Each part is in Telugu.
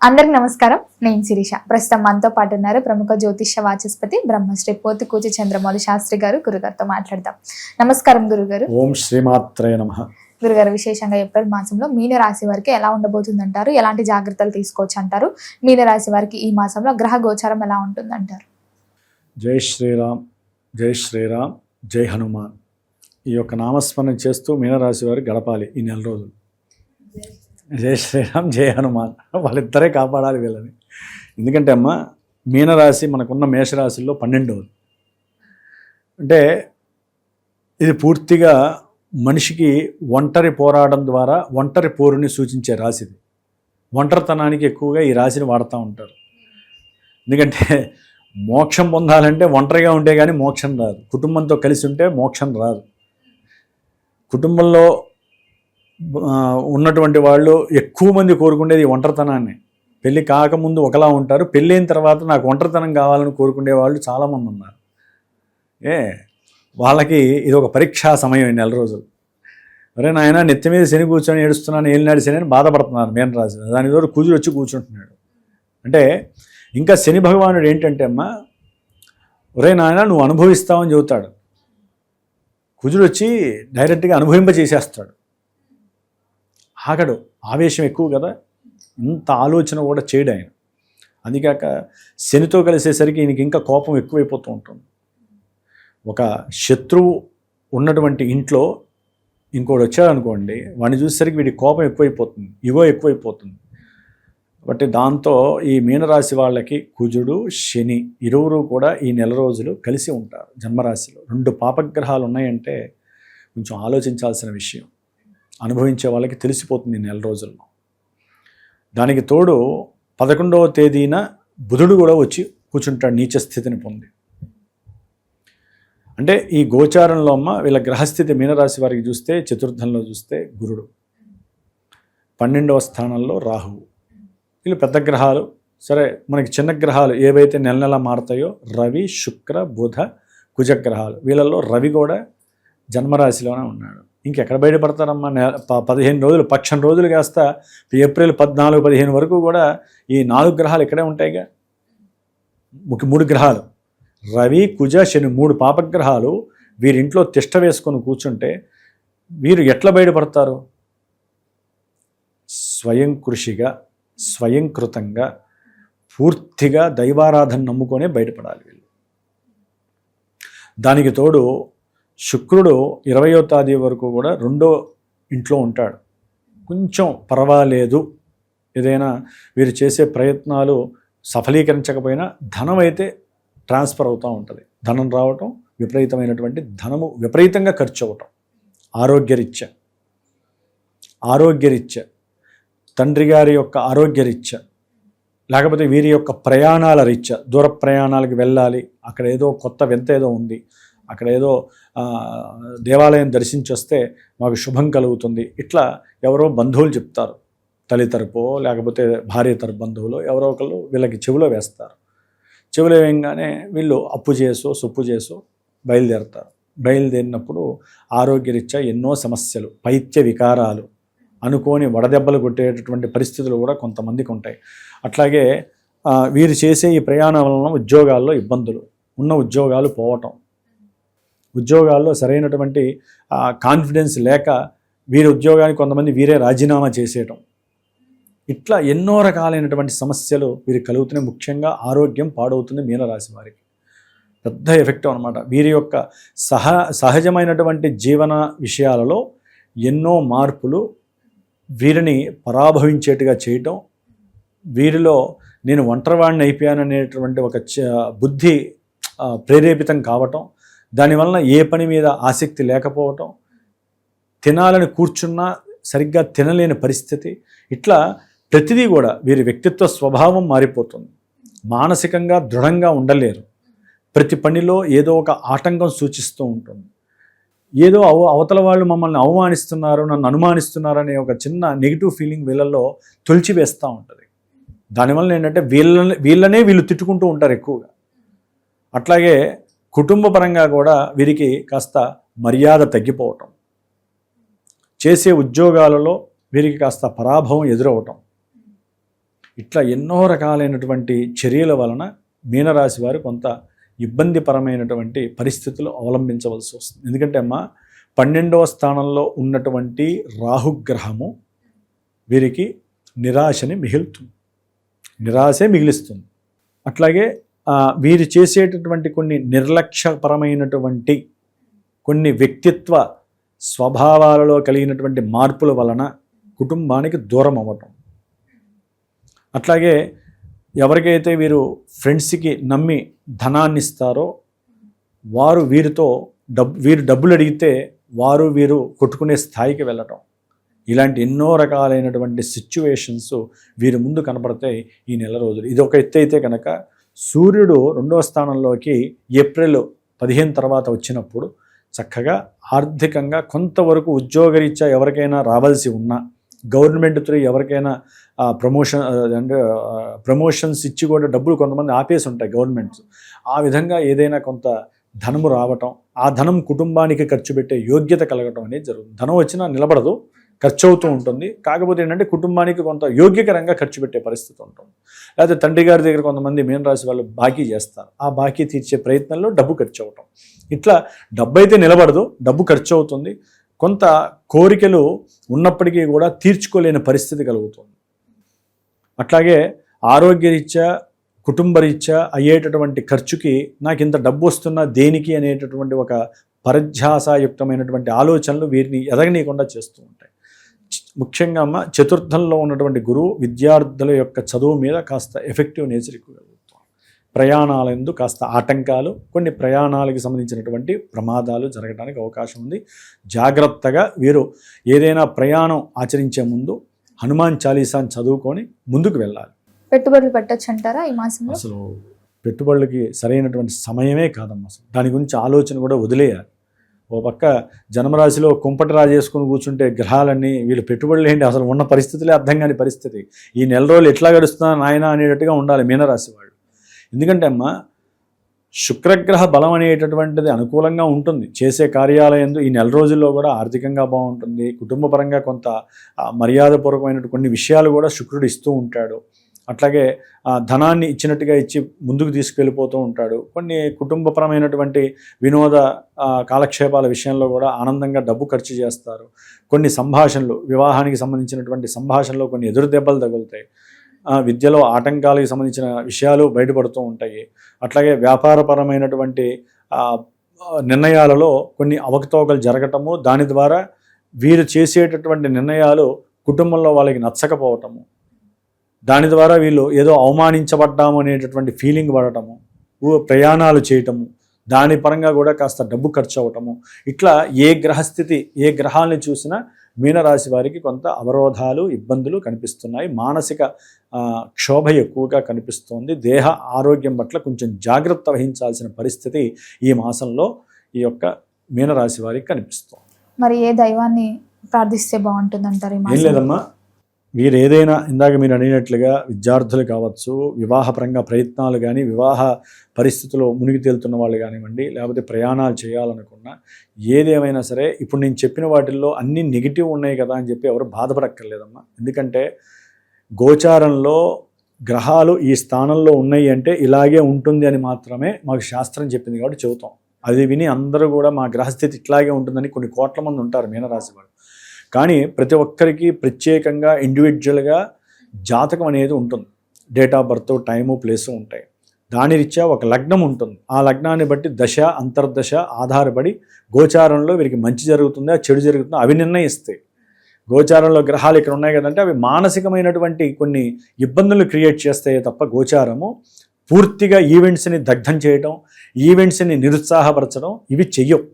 అందరికి నమస్కారం. నేను శిరీష. ప్రస్తుతం మనతో పాటు ఉన్నారు ప్రముఖ జ్యోతిష వాచస్పతి బ్రహ్మశ్రీ పోతుకూచి చంద్రమౌళి శాస్త్రి గారు. గురుగారితో మాట్లాడదాం. నమస్కారం గురుగారు. ఓం శ్రీమాత్రే నమః. గురుగారు, విశేషంగా ఏప్రిల్ మాసంలో మీన రాశి వారికి ఎలా ఉండబోతుందంటారు? ఎలాంటి జాగ్రత్తలు తీసుకోవచ్చు అంటారు? మీన రాశి వారికి ఈ మాసంలో గ్రహ గోచారం ఎలా ఉంటుందంటారు? జై శ్రీరామ్, జై శ్రీరామ్, జై హనుమాన్. ఈ యొక్క నామస్మరణ చేస్తూ మీనరాశి వారికి గడపాలి ఈ నెల రోజులు. జై శ్రీరామ్, జై హనుమాన్. వాళ్ళిద్దరే కాపాడాలి వీళ్ళని. ఎందుకంటే అమ్మ, మీనరాశి మనకున్న మేషరాశుల్లో 12వది. అంటే ఇది పూర్తిగా మనిషికి ఒంటరి పోరాటం ద్వారా ఒంటరి పోరుని సూచించే రాశి. ఇది ఒంటరితనానికి ఎక్కువగా ఈ రాశిని వాడుతూ ఉంటారు. ఎందుకంటే మోక్షం పొందాలంటే ఒంటరిగా ఉంటే కానీ మోక్షం రాదు. కుటుంబంతో కలిసి ఉంటే మోక్షం రాదు. కుటుంబంలో ఉన్నటువంటి వాళ్ళు ఎక్కువ మంది కోరుకునేది ఒంటరితనాన్ని. పెళ్ళి కాకముందు ఒకలా ఉంటారు, పెళ్ళైన తర్వాత నాకు ఒంటరితనం కావాలని కోరుకునే వాళ్ళు చాలామంది ఉన్నారు. వాళ్ళకి ఇది ఒక పరీక్షా సమయం. ఈ నెల రోజులు అరే నాయన నెత్తి మీద శని కూర్చొని ఏడుస్తున్నాను, ఏలినాడు శని అని బాధపడుతున్నారు మీనరాశి. దాని ద్వారా కుజుడు వచ్చి కూర్చుంటున్నాడు. అంటే ఇంకా శని భగవానుడు ఏంటంటే అమ్మ, ఒరే నాయన నువ్వు అనుభవిస్తావని చెబుతాడు. కుజుడు వచ్చి డైరెక్ట్గా అనుభవింపజేసేస్తాడు. ఆగడు, ఆవేశం ఎక్కువ కదా, ఇంత ఆలోచన కూడా చేయడు ఆయన. అందుకాక శనితో కలిసేసరికి ఈయనకి ఇంకా కోపం ఎక్కువైపోతూ ఉంటుంది. ఒక శత్రువు ఉన్నటువంటి ఇంట్లో ఇంకోటి వచ్చాడనుకోండి, వాడిని చూసేసరికి వీడి కోపం ఎక్కువైపోతుంది, ఇగో ఎక్కువైపోతుంది. కాబట్టి దాంతో ఈ మీనరాశి వాళ్ళకి కుజుడు శని ఇరువురు కూడా ఈ నెల రోజులు కలిసి ఉంటారు జన్మరాశిలో. 2 పాపగ్రహాలు ఉన్నాయంటే కొంచెం ఆలోచించాల్సిన విషయం. అనుభవించే వాళ్ళకి తెలిసిపోతుంది ఈ నెల రోజుల్లో. దానికి తోడు 11వ తేదీన బుధుడు కూడా వచ్చి కూర్చుంటాడు నీచ స్థితిని పొంది. అంటే ఈ గోచారంలో అమ్మ వీళ్ళ గ్రహస్థితి మీనరాశి వారికి చూస్తే చతుర్థంలో చూస్తే గురుడు, 12వ స్థానంలో రాహువు. వీళ్ళు పెద్ద గ్రహాలు. సరే, మనకి చిన్న గ్రహాలు ఏవైతే నెల నెల మారుతాయో రవి, శుక్ర, బుధ, కుజగ్రహాలు. వీళ్ళల్లో రవి కూడా జన్మరాశిలోనే ఉన్నాడు. ఇంకెక్కడ బయటపడతారమ్మా? 15 రోజులు, పక్షం రోజులు కాస్త ఏప్రిల్ 14, 15 వరకు కూడా ఈ 4 గ్రహాలు ఇక్కడే ఉంటాయిగా. 3 గ్రహాలు రవి, కుజ, శని 3 పాపగ్రహాలు వీరింట్లో తిష్ట వేసుకొని కూర్చుంటే వీరు ఎట్లా బయటపడతారు? స్వయం కృషిగా, స్వయంకృతంగా, పూర్తిగా దైవారాధన నమ్ముకొనే బయటపడాలి వీళ్ళు. దానికి తోడు శుక్రుడు 20వ తేదీ వరకు కూడా 2వ ఇంట్లో ఉంటాడు. కొంచెం పర్వాలేదు, ఏదైనా వీరు చేసే ప్రయత్నాలు సఫలీకరించకపోయినా ధనం అయితే ట్రాన్స్ఫర్ అవుతూ ఉంటుంది. ధనం రావటం, విపరీతమైనటువంటి ధనము విపరీతంగా ఖర్చు అవ్వటం. ఆరోగ్యరీత్యా తండ్రి గారి యొక్క ఆరోగ్యరీత్యా, లేకపోతే వీరి యొక్క ప్రయాణాల రీత్యా, దూర ప్రయాణాలకు వెళ్ళాలి, అక్కడ ఏదో కొత్త వింత ఏదో ఉంది, అక్కడ ఏదో దేవాలయం దర్శించి వస్తే మాకు శుభం కలుగుతుంది, ఇట్లా ఎవరో బంధువులు చెప్తారు. తల్లి తరపో లేకపోతే భార్య తరపు బంధువులు ఎవరో ఒకళ్ళు వీళ్ళకి చెవిలో వేస్తారు. చెవిలో వేయంగానే వీళ్ళు అప్పు చేసో సొప్పు చేసో బయలుదేరతారు. బయలుదేరినప్పుడు ఆరోగ్యరీత్యా ఎన్నో సమస్యలు, పైత్య వికారాలు, అనుకోని వడదెబ్బలు కొట్టేటటువంటి పరిస్థితులు కూడా కొంతమందికి ఉంటాయి. అట్లాగే వీరు చేసే ఈ ప్రయాణం వలన ఉద్యోగాల్లో ఇబ్బందులు, ఉన్న ఉద్యోగాలు పోవటం, ఉద్యోగాల్లో సరైనటువంటి కాన్ఫిడెన్స్ లేక వీరి ఉద్యోగానికి కొంతమంది వీరే రాజీనామా చేసేయటం, ఇట్లా ఎన్నో రకాలైనటువంటి సమస్యలు వీరికి కలుగుతున్నాయి. ముఖ్యంగా ఆరోగ్యం పాడవుతుంది మీనరాశి వారికి. పెద్ద ఎఫెక్ట్ అనమాట. వీరి యొక్క సహజమైనటువంటి జీవన విషయాలలో ఎన్నో మార్పులు వీరిని పరాభవించేట్టుగా చేయటం, వీరిలో నేను ఒంటరివాడిని అయిపోయాననేటువంటి ఒక బుద్ధి ప్రేరేపితం కావటం, దానివలన ఏ పని మీద ఆసక్తి లేకపోవటం, తినాలని కూర్చున్నా సరిగ్గా తినలేని పరిస్థితి, ఇట్లా ప్రతిదీ కూడా వీరి వ్యక్తిత్వ స్వభావం మారిపోతుంది. మానసికంగా దృఢంగా ఉండలేరు. ప్రతి పనిలో ఏదో ఒక ఆటంకం సూచిస్తూ ఉంటుంది. ఏదో అవతల వాళ్ళు మమ్మల్ని అవమానిస్తున్నారు, నన్ను అనుమానిస్తున్నారు అనే ఒక చిన్న నెగిటివ్ ఫీలింగ్ వీళ్ళల్లో తొలిచివేస్తూ ఉంటుంది. దానివల్ల ఏంటంటే వీళ్ళనే వీళ్ళు తిట్టుకుంటూ ఉంటారు ఎక్కువగా. అట్లాగే కుటుంబ పరంగా కూడా వీరికి కాస్త మర్యాద తగ్గిపోవటం, చేసే ఉద్యోగాలలో వీరికి కాస్త పరాభవం ఎదురవటం, ఇట్లా ఎన్నో రకాలైనటువంటి చర్యల వలన మీనరాశి వారు కొంత ఇబ్బందిపరమైనటువంటి పరిస్థితులు అవలంబించవలసి వస్తుంది. ఎందుకంటే అమ్మ 12వ స్థానంలో ఉన్నటువంటి రాహుగ్రహము వీరికి నిరాశని నిరాశే మిగిలిస్తుంది. అట్లాగే వీరు చేసేటటువంటి కొన్ని నిర్లక్ష్యపరమైనటువంటి కొన్ని వ్యక్తిత్వ స్వభావాలలో కలిగినటువంటి మార్పుల వలన కుటుంబానికి దూరం అవ్వటం. అట్లాగే ఎవరికైతే వీరు ఫ్రెండ్స్కి నమ్మి ధనాన్ని ఇస్తారో వారు వీరు డబ్బులు అడిగితే వీరు కొట్టుకునే స్థాయికి వెళ్ళటం. ఇలాంటి ఎన్నో రకాలైనటువంటి సిచ్యువేషన్స్ వీరి ముందు కనపడతాయి ఈ నెల రోజులు. ఇది ఒక ఎత్తు అయితే కనుక సూర్యుడు 2వ స్థానంలోకి ఏప్రిల్ 15 తర్వాత వచ్చినప్పుడు చక్కగా ఆర్థికంగా కొంతవరకు ఉద్యోగరీత్యా ఎవరికైనా రావాల్సి ఉన్నా, గవర్నమెంట్ త్రూ ఎవరికైనా ప్రమోషన్స్ ఇచ్చి కూడా డబ్బులు కొంతమంది ఆపేసి ఉంటాయి గవర్నమెంట్స్. ఆ విధంగా ఏదైనా కొంత ధనము రావటం, ఆ ధనం కుటుంబానికి ఖర్చు పెట్టే యోగ్యత కలగటం అనేది జరుగుతుంది. ధనం వచ్చినా నిలబడదు, ఖర్చు అవుతూ ఉంటుంది. కాకపోతే ఏంటంటే కుటుంబానికి కొంత యోగ్యకరంగా ఖర్చు పెట్టే పరిస్థితి ఉంటుంది. లేకపోతే తండ్రి గారి దగ్గర కొంతమంది మీనరాశి వాళ్ళు బాకీ చేస్తారు, ఆ బాకీ తీర్చే ప్రయత్నంలో డబ్బు ఖర్చు అవటం. ఇట్లా డబ్బు అయితే నిలబడదు, డబ్బు ఖర్చు అవుతుంది. కొంత కోరికలు ఉన్నప్పటికీ కూడా తీర్చుకోలేని పరిస్థితి కలుగుతుంది. అట్లాగే ఆరోగ్యరీత్యా కుటుంబరీత్యా అయ్యేటటువంటి ఖర్చుకి నాకు ఇంత డబ్బు వస్తున్నా దేనికి అనేటటువంటి ఒక పరధ్యాసయుక్తమైనటువంటి ఆలోచనలు వీరిని ఎదగనీయకుండా చేస్తూ ఉంటాయి. ముఖ్యంగా అమ్మ చతుర్థంలో ఉన్నటువంటి గురువు విద్యార్థుల యొక్క చదువు మీద కాస్త ఎఫెక్టివ్ నేచర్ ఎక్కువ కలుగుతుంది. ప్రయాణాలందు కాస్త ఆటంకాలు, కొన్ని ప్రయాణాలకు సంబంధించినటువంటి ప్రమాదాలు జరగడానికి అవకాశం ఉంది. జాగ్రత్తగా వీరు ఏదైనా ప్రయాణం ఆచరించే ముందు హనుమాన్ చాలీసాని చదువుకొని ముందుకు వెళ్ళాలి. పెట్టుబడులు పెట్టచ్చు అంటారా ఈ మాసంలో? అసలు పెట్టుబడులకి సరైనటువంటి సమయమే కాదమ్మా. అసలు దాని గురించి ఆలోచన కూడా వదిలేయాలి. ఓ పక్క జన్మరాశిలో కుంపటి రాజేసుకుని కూర్చుంటే గ్రహాలన్నీ వీళ్ళు పెట్టుబడులు ఏంటి అసలు ఉన్న పరిస్థితులే అర్థం కాని పరిస్థితి. ఈ నెల రోజులు ఎట్లా గడుస్తున్నా నాయన అనేటట్టుగా ఉండాలి మీనరాశి వాళ్ళు. ఎందుకంటే అమ్మ శుక్రగ్రహ బలం అనేటటువంటిది అనుకూలంగా ఉంటుంది. చేసే కార్యాలయందు ఈ నెల రోజుల్లో కూడా ఆర్థికంగా బాగుంటుంది. కుటుంబపరంగా కొంత మర్యాదపూర్వకమైన కొన్ని విషయాలు కూడా శుక్రుడు ఇస్తూ ఉంటాడు. అట్లాగే ధనాన్ని ఇచ్చినట్టుగా ఇచ్చి ముందుకు తీసుకెళ్ళిపోతూ ఉంటాడు. కొన్ని కుటుంబపరమైనటువంటి వినోద కాలక్షేపాల విషయంలో కూడా ఆనందంగా డబ్బు ఖర్చు చేస్తారు. కొన్ని సంభాషణలు, వివాహానికి సంబంధించినటువంటి సంభాషణలో కొన్ని ఎదురు దెబ్బలు తగులుతాయి. విద్యలో ఆటంకాలకు సంబంధించిన విషయాలు బయటపడుతూ ఉంటాయి. అట్లాగే వ్యాపారపరమైనటువంటి నిర్ణయాలలో కొన్ని అవకతవకలు జరగటము, దాని ద్వారా వీరు చేసేటటువంటి నిర్ణయాలు కుటుంబంలో వాళ్ళకి నచ్చకపోవటము, దాని ద్వారా వీళ్ళు ఏదో అవమానించబడ్డాము అనేటటువంటి ఫీలింగ్ పడటము, ప్రయాణాలు చేయటము, దాని పరంగా కూడా కాస్త డబ్బు ఖర్చు అవటము. ఇట్లా ఏ గ్రహస్థితి ఏ గ్రహాలను చూసినా మీనరాశి వారికి కొంత అవరోధాలు ఇబ్బందులు కనిపిస్తున్నాయి. మానసిక క్షోభ ఎక్కువగా కనిపిస్తోంది. దేహ ఆరోగ్యం పట్ల కొంచెం జాగ్రత్త వహించాల్సిన పరిస్థితి ఈ మాసంలో ఈ యొక్క మీనరాశి వారికి కనిపిస్తోంది. మరి ఏ దైవాన్ని ప్రార్థిస్తే బాగుంటుంది అంటారు? ఏం లేదమ్మా, మీరు ఏదైనా ఇందాక మీరు అడిగినట్లుగా విద్యార్థులు కావచ్చు, వివాహపరంగా ప్రయత్నాలు కానీ, వివాహ పరిస్థితుల్లో మునిగి తేలుతున్న వాళ్ళు కానివ్వండి, లేకపోతే ప్రయాణాలు చేయాలనుకున్నా, ఏదేమైనా సరే ఇప్పుడు నేను చెప్పిన వాటిల్లో అన్ని నెగిటివ్ ఉన్నాయి కదా అని చెప్పి ఎవరు బాధపడక్కర్లేదమ్మా. ఎందుకంటే గోచారంలో గ్రహాలు ఈ స్థానంలో ఉన్నాయి అంటే ఇలాగే ఉంటుంది అని మాత్రమే మాకు శాస్త్రం చెప్పింది కాబట్టి చెబుతాం. అది విని అందరూ కూడా మా గ్రహస్థితి ఇట్లాగే ఉంటుందని కొన్ని కోట్ల మంది ఉంటారు మీనరాశి వాళ్ళు. కానీ ప్రతి ఒక్కరికి ప్రత్యేకంగా ఇండివిజువల్గా జాతకం అనేది ఉంటుంది. Date of birth, time, place ఉంటాయి. దాని రీత్యా ఒక లగ్నం ఉంటుంది. ఆ లగ్నాన్ని బట్టి దశ అంతర్దశ ఆధారపడి గోచారంలో వీరికి మంచి జరుగుతుందా చెడు జరుగుతుందా అవి నిర్ణయిస్తాయి. గోచారంలో గ్రహాలు ఇక్కడ ఉన్నాయి కదంటే అవి మానసికమైనటువంటి కొన్ని ఇబ్బందులు క్రియేట్ చేస్తాయి తప్ప గోచారము పూర్తిగా ఈవెంట్స్ని దగ్ధం చేయడం, ఈవెంట్స్ని నిరుత్సాహపరచడం ఇవి చెయ్యవు.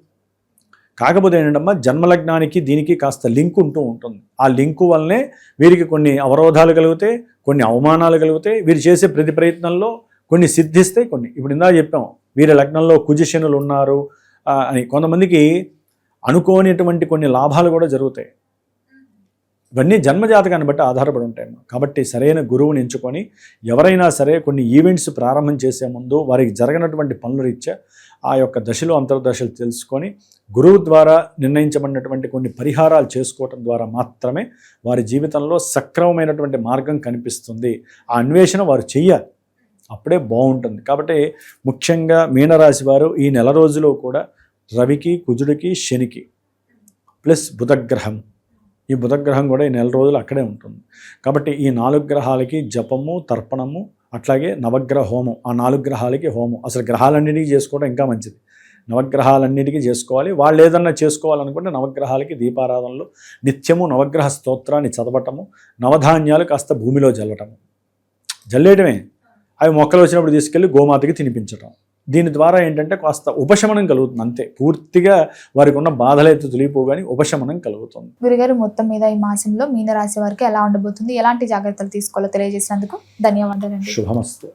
కాకపోతే ఏంటమ్మా, జన్మలగ్నానికి దీనికి కాస్త లింక్ ఉంటూ ఉంటుంది. ఆ లింకు వల్లనే వీరికి కొన్ని అవరోధాలు కలుగుతాయి, కొన్ని అవమానాలు కలుగుతాయి. వీరు చేసే ప్రతి ప్రయత్నంలో కొన్ని సిద్ధిస్తాయి, కొన్ని ఇప్పుడు ఇందా చెప్పాం వీరి లగ్నంలో కుజశనులు ఉన్నారు అని కొంతమందికి అనుకోనిటువంటి కొన్ని లాభాలు కూడా జరుగుతాయి. ఇవన్నీ జన్మజాతకాన్ని బట్టి ఆధారపడి ఉంటాయి. కాబట్టి సరైన గురువుని ఎంచుకొని ఎవరైనా సరే కొన్ని ఈవెంట్స్ ప్రారంభం చేసే ముందు వారికి జరగనటువంటి పనుల రీత్యా ఆ యొక్క దశలు అంతర్దశలు తెలుసుకొని గురువు ద్వారా నిర్ణయించబడినటువంటి కొన్ని పరిహారాలు చేసుకోవటం ద్వారా మాత్రమే వారి జీవితంలో సక్రమమైనటువంటి మార్గం కనిపిస్తుంది. ఆ అన్వేషణ వారు చెయ్యాలి, అప్పుడే బాగుంటుంది. కాబట్టి ముఖ్యంగా మీనరాశి వారు ఈ నెల రోజులు కూడా రవికి, కుజుడికి, శనికి ప్లస్ బుధగ్రహం, ఈ బుధగ్రహం కూడా ఈ నెల రోజులు అక్కడే ఉంటుంది. కాబట్టి ఈ 4 గ్రహాలకి జపము, తర్పణము, అట్లాగే నవగ్రహ హోమం, ఆ 4 గ్రహాలకి హోమం. అసలు గ్రహాలన్నిటికీ చేసుకోవడం ఇంకా మంచిది. నవగ్రహాలన్నిటికీ చేసుకోవాలి. వాళ్ళు ఏదన్నా చేసుకోవాలనుకుంటే నవగ్రహాలకి దీపారాధనలు, నిత్యము నవగ్రహ స్తోత్రాన్ని చదవటము, నవధాన్యాలు కాస్త భూమిలో జల్లటము, జల్లేయటమే, అవి మొక్కలు వచ్చినప్పుడు తీసుకెళ్ళి గోమాతకి తినిపించటం. దీని ద్వారా ఏంటంటే కాస్త ఉపశమనం కలుగుతుంది, అంతే. పూర్తిగా వారికి ఉన్న బాధలైతే తొలిగిపోవు కానీ ఉపశమనం కలుగుతుంది. గురుగారు, మొత్తం మీద ఈ మాసంలో మీనరాశి వారికి ఎలా ఉండబోతుంది, ఎలాంటి జాగ్రత్తలు తీసుకోవాలో తెలియజేసినందుకు ధన్యవాదాలండి. శుభమస్తు.